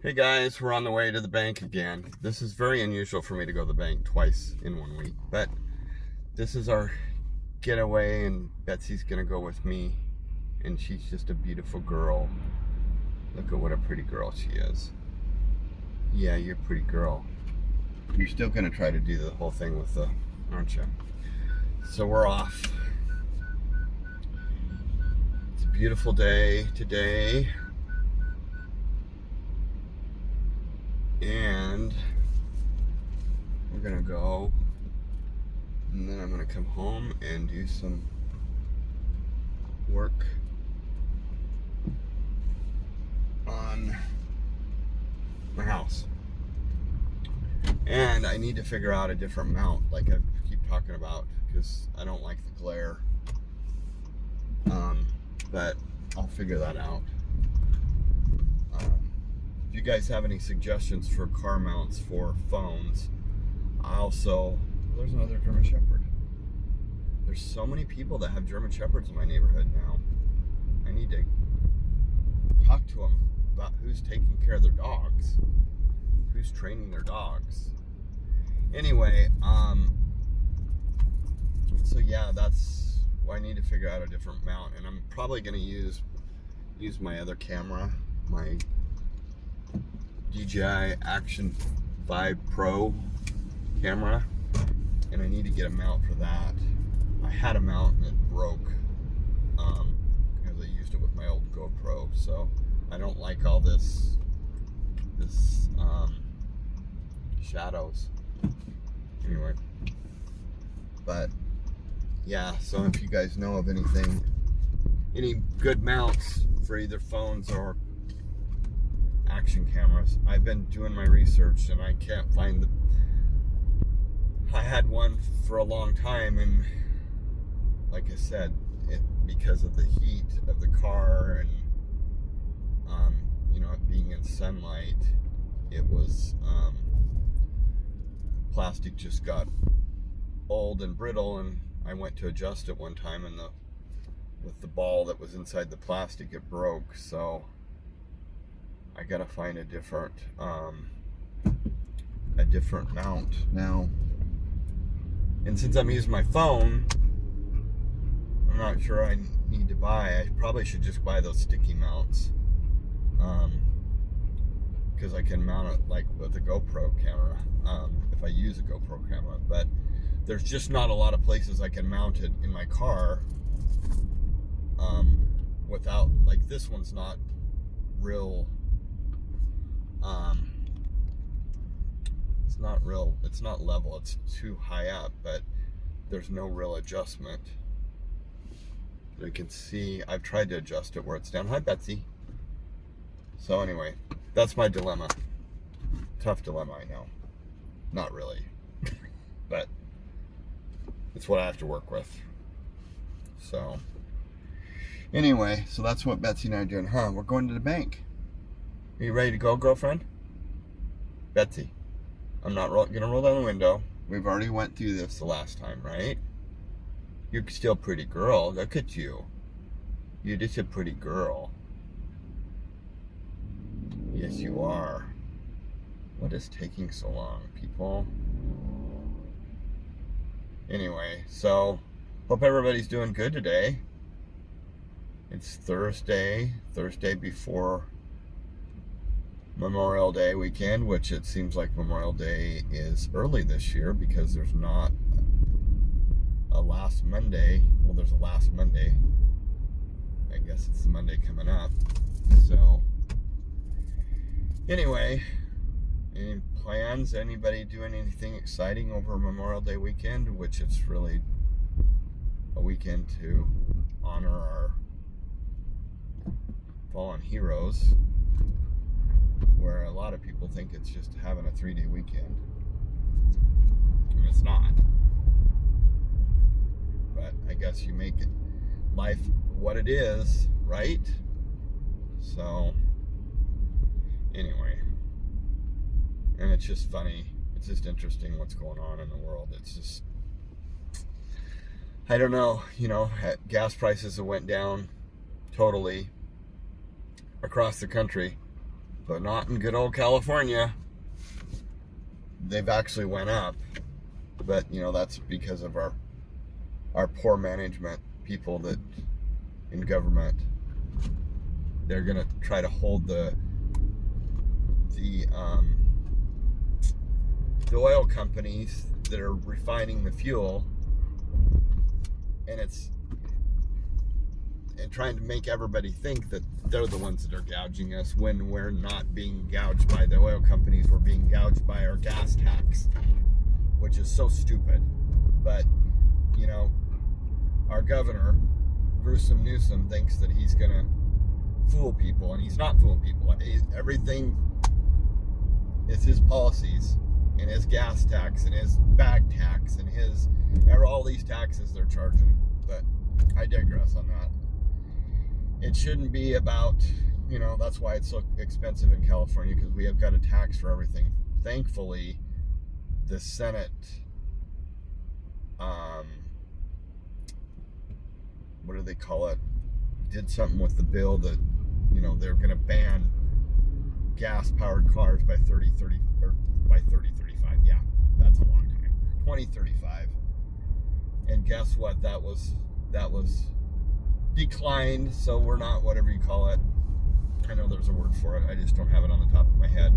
Hey guys, we're on the way to the bank again. This is very unusual for me to go to the bank twice in 1 week, but this is our getaway, and Betsy's gonna go with me, and she's just a beautiful girl. Look at what a pretty girl she is. Yeah, you're a pretty girl. You're still gonna try to do the whole thing with the, aren't you? So we're off. It's a beautiful day today. And we're gonna go, and then I'm gonna come home and do some work on my house. And I need to figure out a different mount, like I keep talking about, because I don't like the glare. But I'll figure that out. If you guys have any suggestions for car mounts for phones, there's another German Shepherd. There's so many people that have German Shepherds in my neighborhood now. I need to talk to them about who's taking care of their dogs, who's training their dogs. Anyway, so yeah, that's why I need to figure out a different mount, and I'm probably going to use my other camera, my DJI Action 5 Pro camera, and I need to get a mount for that. I had a mount and it broke because I used it with my old GoPro, so I don't like all this shadows. Anyway, but yeah, so if you guys know of any good mounts for either phones or action cameras, I've been doing my research and I can't find I had one for a long time, and like I said, because of the heat of the car and it being in sunlight, it was plastic just got old and brittle, and I went to adjust it one time, and with the ball that was inside the plastic, it broke. So I gotta find a different mount now. And since I'm using my phone, I'm not sure I need to buy. I probably should just buy those sticky mounts, because I can mount it like with a GoPro camera, if I use a GoPro camera. But there's just not a lot of places I can mount it in my car without, like, this one's not real. It's not level, it's too high up, but there's no real adjustment. You can see I've tried to adjust it where it's down. Hi, Betsy. So anyway, that's my dilemma. Tough dilemma, I know. Not really, but it's what I have to work with. So anyway, so that's what Betsy and I are doing. We're going to the bank. Are you ready to go, girlfriend? Betsy, I'm not gonna roll down the window. We've already went through this the last time, right? You're still a pretty girl. Look at you. You're just a pretty girl. Yes, you are. What is taking so long, people? Anyway, so hope everybody's doing good today. It's Thursday before Memorial Day weekend, which it seems like Memorial Day is early this year because there's not a last Monday. Well, there's a last Monday. I guess it's the Monday coming up. So anyway, any plans? Anybody doing anything exciting over Memorial Day weekend, which it's really a weekend to honor our fallen heroes, where a lot of people think it's just having a 3-day weekend, and it's not. But I guess you make it life what it is, right? So anyway, and it's just funny. It's just interesting what's going on in the world. It's just, I don't know. Gas prices have went down totally across the country. but not in good old California. They've actually went up, but that's because of our poor management, people that in government. They're gonna try to hold the oil companies that are refining the fuel, and trying to make everybody think that they're the ones that are gouging us, when we're not being gouged by the oil companies. We're being gouged by our gas tax, which is so stupid. But our governor, Gruesome Newsom, thinks that he's gonna fool people, and he's not fooling people. Everything is his policies, and his gas tax, and his bag tax, and all these taxes they're charging. But I digress on that. It shouldn't be about, that's why it's so expensive in California, because we have got a tax for everything. Thankfully, the Senate, what do they call it, did something with the bill that, they're going to ban gas-powered cars by 2035. Yeah, that's a long time. 2035. And guess what? That was declined, so we're not, whatever you call it. I know there's a word for it. I just don't have it on the top of my head.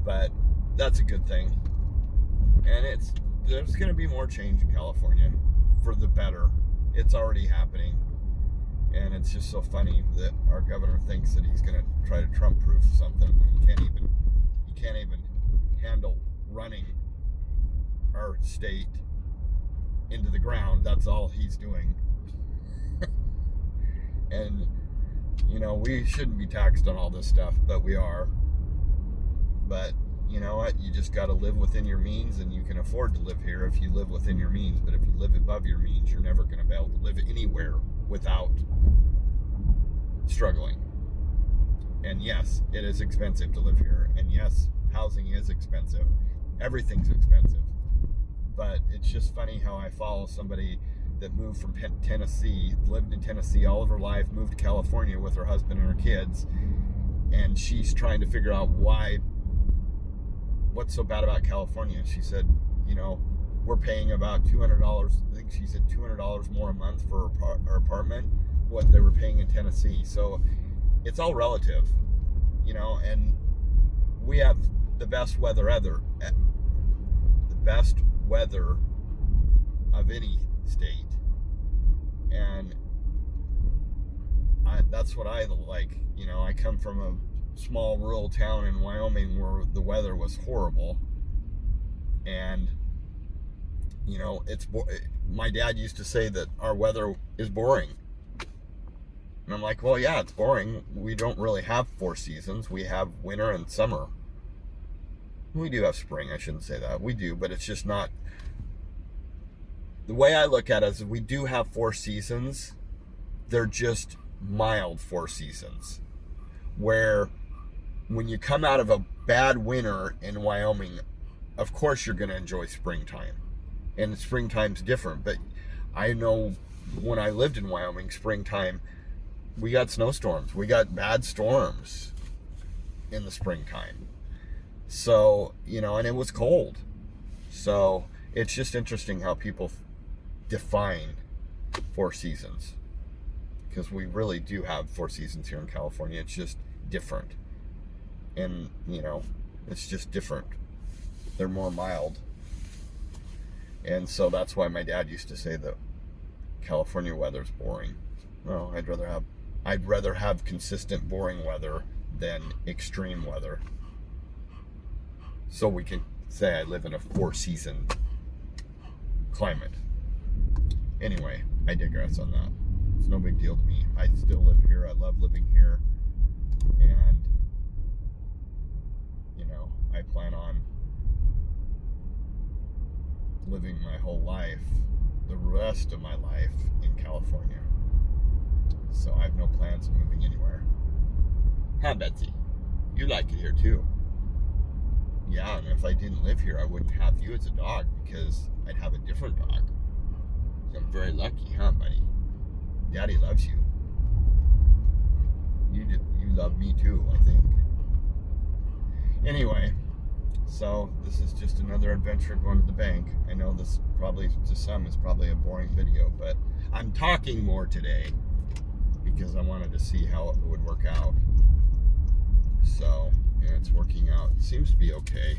But that's a good thing. And there's going to be more change in California for the better. It's already happening. And it's just so funny that our governor thinks that he's going to try to Trump-proof something when he can't even handle running our state into the ground. That's all he's doing. And we shouldn't be taxed on all this stuff, but we are. But you know what? You just got to live within your means, and you can afford to live here if you live within your means. But if you live above your means, you're never going to be able to live anywhere without struggling. And yes, it is expensive to live here. And yes, housing is expensive. Everything's expensive. But it's just funny how I follow somebody that moved from Tennessee, lived in Tennessee all of her life, moved to California with her husband and her kids, and she's trying to figure out what's so bad about California. She said, we're paying about $200, I think she said $200 more a month for our apartment, what they were paying in Tennessee. So it's all relative, and we have the best weather of any state. And that's what I like. I come from a small rural town in Wyoming where the weather was horrible, and my dad used to say that our weather is boring, and I'm like, well, yeah, it's boring. We don't really have 4 seasons. We have winter and summer. We do have spring. I shouldn't say that. We do, but it's just not. The way I look at it is, we do have 4 seasons. They're just mild 4 seasons, where when you come out of a bad winter in Wyoming, of course you're going to enjoy springtime. And springtime's different. But I know when I lived in Wyoming, springtime, we got snowstorms. We got bad storms in the springtime. So, and it was cold. So it's just interesting how people define 4 seasons. Because we really do have 4 seasons here in California. It's just different. And, it's just different. They're more mild. And so that's why my dad used to say that California weather's boring. Well, I'd rather have consistent boring weather than extreme weather. So we can say I live in a 4-season climate. Anyway, I digress on that. It's no big deal to me. I still live here. I love living here. And, I plan on living my whole life, the rest of my life, in California. So I have no plans of moving anywhere. Huh, Betsy? You like it here too. Yeah, and if I didn't live here, I wouldn't have you as a dog, because I'd have a different dog. So I'm very lucky, huh, buddy? Daddy loves you. You love me too, I think. Anyway, so this is just another adventure going to the bank. I know this probably to some is probably a boring video, but I'm talking more today because I wanted to see how it would work out. So, yeah, it's working out. It seems to be okay.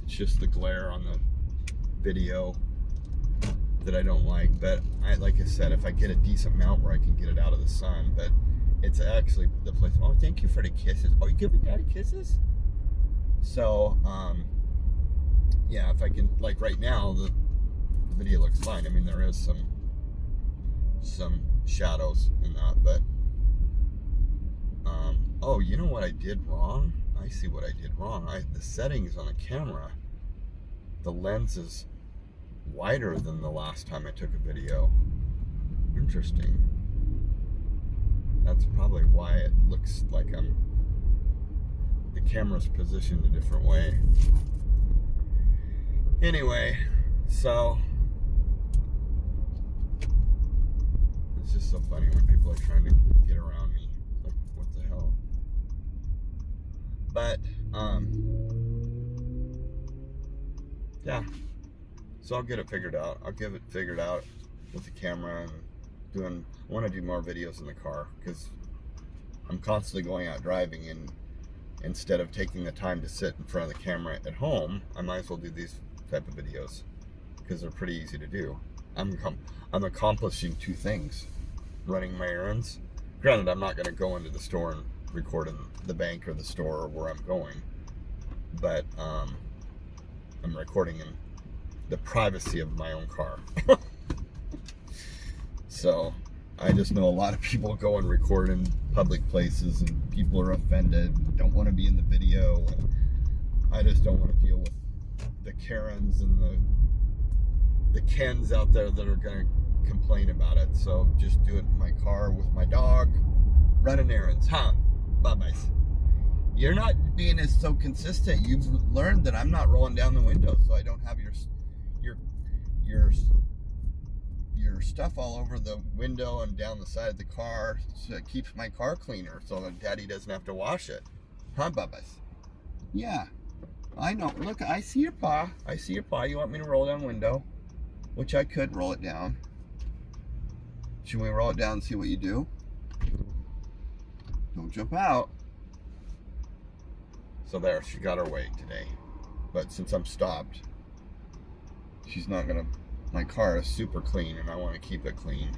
It's just the glare on the video that I don't like. But like I said, if I get a decent mount where I can get it out of the sun, but it's actually the place. Oh, thank you for the kisses. Oh, you giving Daddy kisses? So, yeah, if I can, like right now, the video looks fine. I mean, there is some shadows in that, but oh, you know what I did wrong? I see what I did wrong. The settings on the camera, the lens is wider than the last time I took a video. Interesting. That's probably why it looks like the camera's positioned a different way. Anyway, so it's just so funny when people are trying to get around me. Like, what the hell? But yeah. So I'll get it figured out. I'll get it figured out with the camera and I want to do more videos in the car because I'm constantly going out driving, and instead of taking the time to sit in front of the camera at home, I might as well do these type of videos because they're pretty easy to do. I'm accomplishing two things: running my errands. Granted, I'm not going to go into the store and record in the bank or the store or where I'm going, but I'm recording in the privacy of my own car. So I just know a lot of people go and record in public places and people are offended and don't want to be in the video, and I just don't want to deal with the Karens and the Kens out there that are going to complain about it. So just do it in my car with my dog, running errands. Bye-bye. You're not being as so consistent. You've learned that I'm not rolling down the window so I don't have your stuff all over the window and down the side of the car, so it keeps my car cleaner so that Daddy doesn't have to wash it. Bubba? Yeah, I know. Look, I see your paw. I see your paw. You want me to roll down the window? Which I could roll it down. Should we roll it down and see what you do? Don't jump out. So there, she got her way today. But since I'm stopped, she's not gonna. My car is super clean and I want to keep it clean.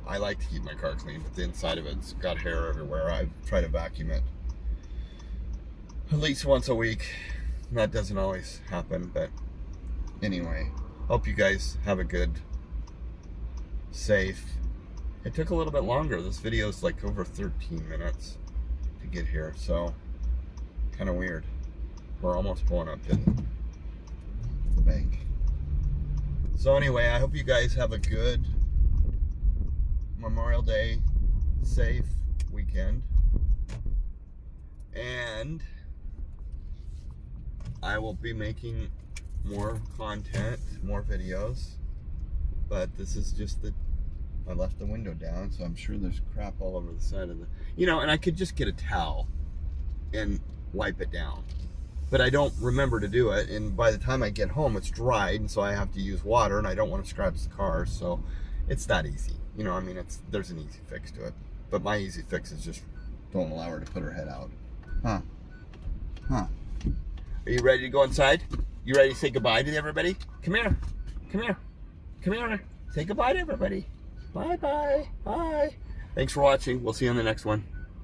I like to keep my car clean, but the inside of it's got hair everywhere. I try to vacuum it at least once a week. That doesn't always happen, but anyway, hope you guys have a good, safe. It took a little bit longer. This video is like over 13 minutes to get here, so kind of weird. We're almost pulling up to the bank. So anyway, I hope you guys have a good Memorial Day, safe weekend, and I will be making more content, more videos, but this is just I left the window down, so I'm sure there's crap all over the side of and I could just get a towel and wipe it down. But I don't remember to do it, and by the time I get home, it's dried, and so I have to use water, and I don't want to scratch the car, so it's that easy. I mean, there's an easy fix to it. But my easy fix is just don't allow her to put her head out. Are you ready to go inside? You ready to say goodbye to everybody? Come here. Come here. Come here. Say goodbye to everybody. Bye-bye. Bye. Thanks for watching. We'll see you on the next one.